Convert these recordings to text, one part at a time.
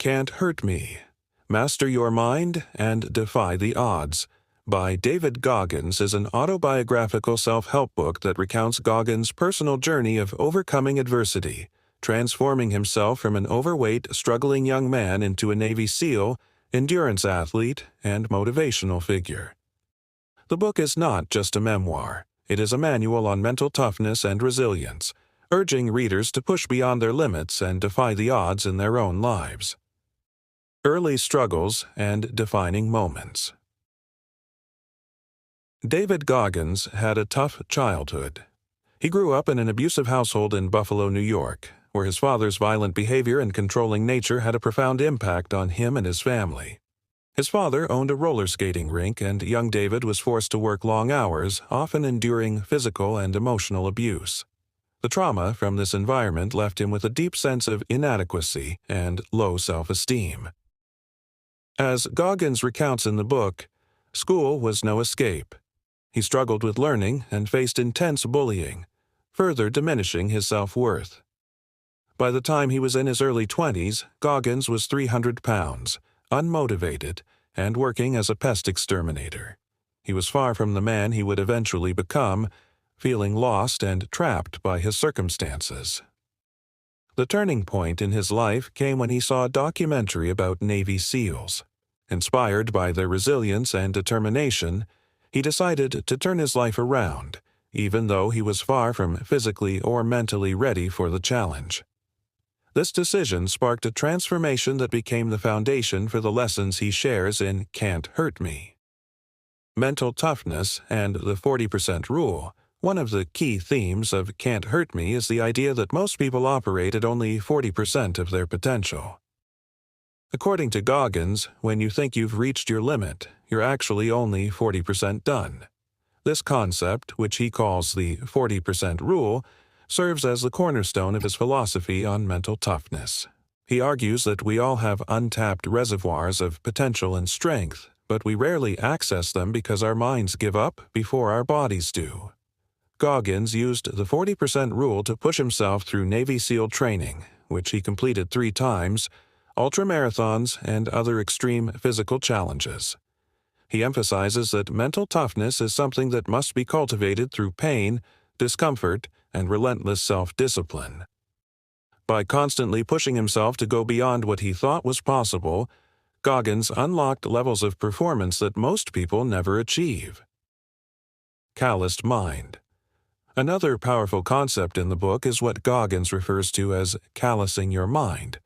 Can't Hurt Me. Master Your Mind and Defy the Odds by David Goggins is an autobiographical self-help book that recounts Goggins' personal journey of overcoming adversity, transforming himself from an overweight, struggling young man into a Navy SEAL, endurance athlete, and motivational figure. The book is not just a memoir. It is a manual on mental toughness and resilience, urging readers to push beyond their limits and defy the odds in their own lives. Early Struggles and Defining Moments. David Goggins had a tough childhood. He grew up in an abusive household in Buffalo, New York, where his father's violent behavior and controlling nature had a profound impact on him and his family. His father owned a roller skating rink, and young David was forced to work long hours, often enduring physical and emotional abuse. The trauma from this environment left him with a deep sense of inadequacy and low self-esteem. As Goggins recounts in the book, school was no escape. He struggled with learning and faced intense bullying, further diminishing his self-worth. By the time he was in his early 20s, Goggins was 300 pounds, unmotivated, and working as a pest exterminator. He was far from the man he would eventually become, feeling lost and trapped by his circumstances. The turning point in his life came when he saw a documentary about Navy SEALs. Inspired by their resilience and determination, he decided to turn his life around, even though he was far from physically or mentally ready for the challenge. This decision sparked a transformation that became the foundation for the lessons he shares in Can't Hurt Me. Mental toughness and the 40% rule. One of the key themes of Can't Hurt Me is the idea that most people operate at only 40% of their potential. According to Goggins, when you think you've reached your limit, you're actually only 40% done. This concept, which he calls the 40% rule, serves as the cornerstone of his philosophy on mental toughness. He argues that we all have untapped reservoirs of potential and strength, but we rarely access them because our minds give up before our bodies do. Goggins used the 40% rule to push himself through Navy SEAL training, which he completed 3 times, ultramarathons, and other extreme physical challenges. He emphasizes that mental toughness is something that must be cultivated through pain, discomfort, and relentless self-discipline. By constantly pushing himself to go beyond what he thought was possible, Goggins unlocked levels of performance that most people never achieve. Calloused mind. Another powerful concept in the book is what Goggins refers to as callousing your mind.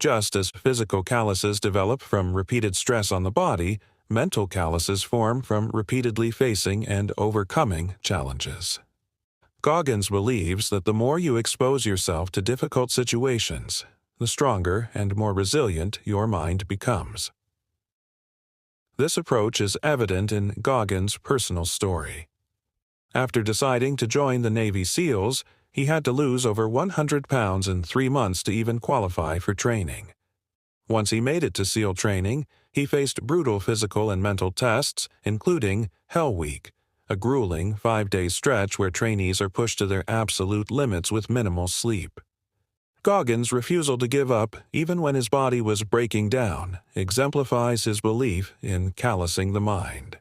Just as physical calluses develop from repeated stress on the body, mental calluses form from repeatedly facing and overcoming challenges. Goggins believes that the more you expose yourself to difficult situations, the stronger and more resilient your mind becomes. This approach is evident in Goggins' personal story. After deciding to join the Navy SEALs, he had to lose over 100 pounds in 3 months to even qualify for training. Once he made it to SEAL training, he faced brutal physical and mental tests, including Hell Week, a grueling 5-day stretch where trainees are pushed to their absolute limits with minimal sleep. Goggins' refusal to give up, even when his body was breaking down, exemplifies his belief in callousing the mind.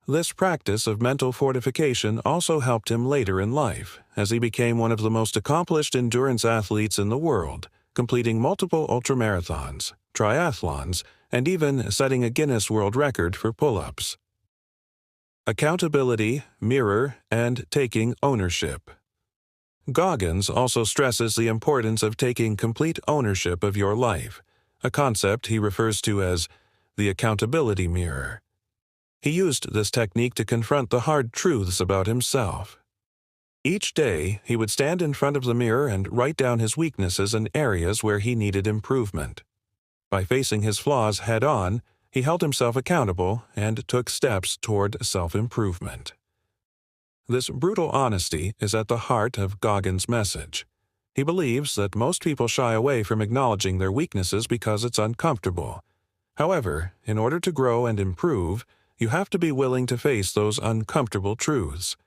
This practice of mental fortification also helped him later in life, as he became one of the most accomplished endurance athletes in the world, completing multiple ultramarathons, triathlons, and even setting a Guinness World Record for pull-ups. Accountability, mirror, and taking ownership. Goggins also stresses the importance of taking complete ownership of your life, a concept he refers to as the accountability mirror. He used this technique to confront the hard truths about himself. Each day, he would stand in front of the mirror and write down his weaknesses and areas where he needed improvement. By facing his flaws head-on, he held himself accountable and took steps toward self-improvement. This brutal honesty is at the heart of Goggins' message. He believes that most people shy away from acknowledging their weaknesses because it's uncomfortable. However, in order to grow and improve, you have to be willing to face those uncomfortable truths.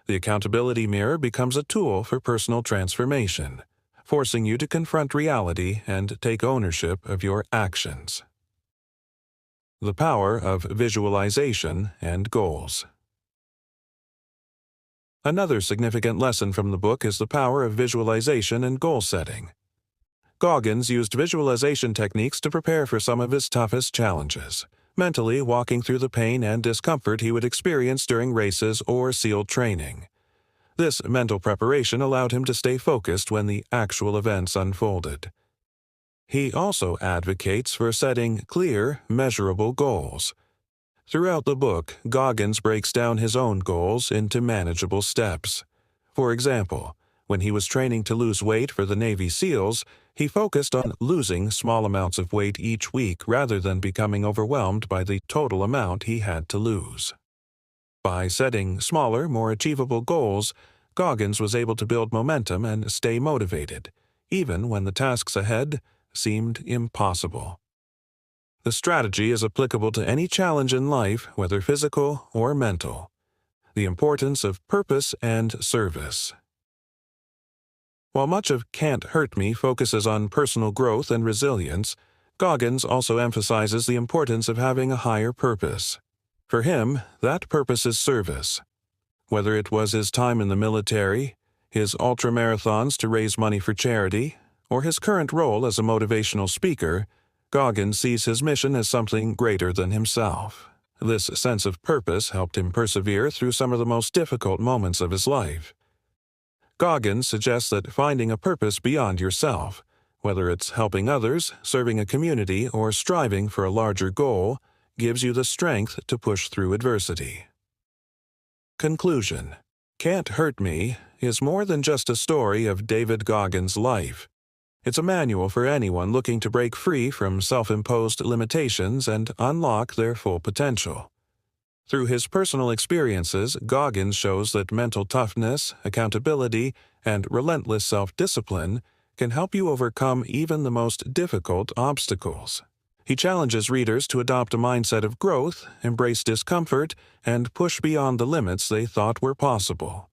The accountability mirror becomes a tool for personal transformation, forcing you to confront reality and take ownership of your actions. The power of visualization and goals. Another significant lesson from the book is the power of visualization and goal setting. Goggins used visualization techniques to prepare for some of his toughest challenges, mentally walking through the pain and discomfort he would experience during races or SEAL training. This mental preparation allowed him to stay focused when the actual events unfolded. He also advocates for setting clear, measurable goals. Throughout the book, Goggins breaks down his own goals into manageable steps. For example, when he was training to lose weight for the Navy SEALs, he focused on losing small amounts of weight each week rather than becoming overwhelmed by the total amount he had to lose. By setting smaller, more achievable goals, Goggins was able to build momentum and stay motivated, even when the tasks ahead seemed impossible. The strategy is applicable to any challenge in life, whether physical or mental. The importance of purpose and service. While much of Can't Hurt Me focuses on personal growth and resilience, Goggins also emphasizes the importance of having a higher purpose. For him, that purpose is service. Whether it was his time in the military, his ultramarathons to raise money for charity, or his current role as a motivational speaker, Goggins sees his mission as something greater than himself. This sense of purpose helped him persevere through some of the most difficult moments of his life. Goggins suggests that finding a purpose beyond yourself, whether it's helping others, serving a community, or striving for a larger goal, gives you the strength to push through adversity. Conclusion. Can't Hurt Me is more than just a story of David Goggins' life. It's a manual for anyone looking to break free from self-imposed limitations and unlock their full potential. Through his personal experiences, Goggins shows that mental toughness, accountability, and relentless self-discipline can help you overcome even the most difficult obstacles. He challenges readers to adopt a mindset of growth, embrace discomfort, and push beyond the limits they thought were possible.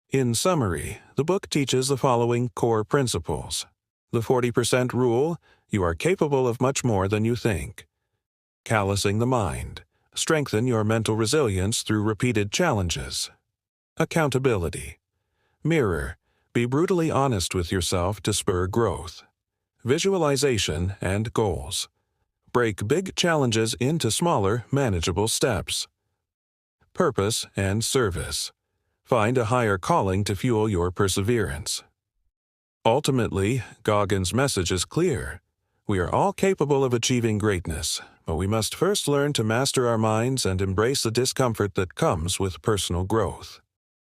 In summary, the book teaches the following core principles. The 40% rule: you are capable of much more than you think. Callousing the mind: strengthen your mental resilience through repeated challenges. Accountability: mirror: be brutally honest with yourself to spur growth. Visualization and goals: break big challenges into smaller, manageable steps. Purpose and service: find a higher calling to fuel your perseverance. Ultimately, Goggins' message is clear. We are all capable of achieving greatness, but we must first learn to master our minds and embrace the discomfort that comes with personal growth.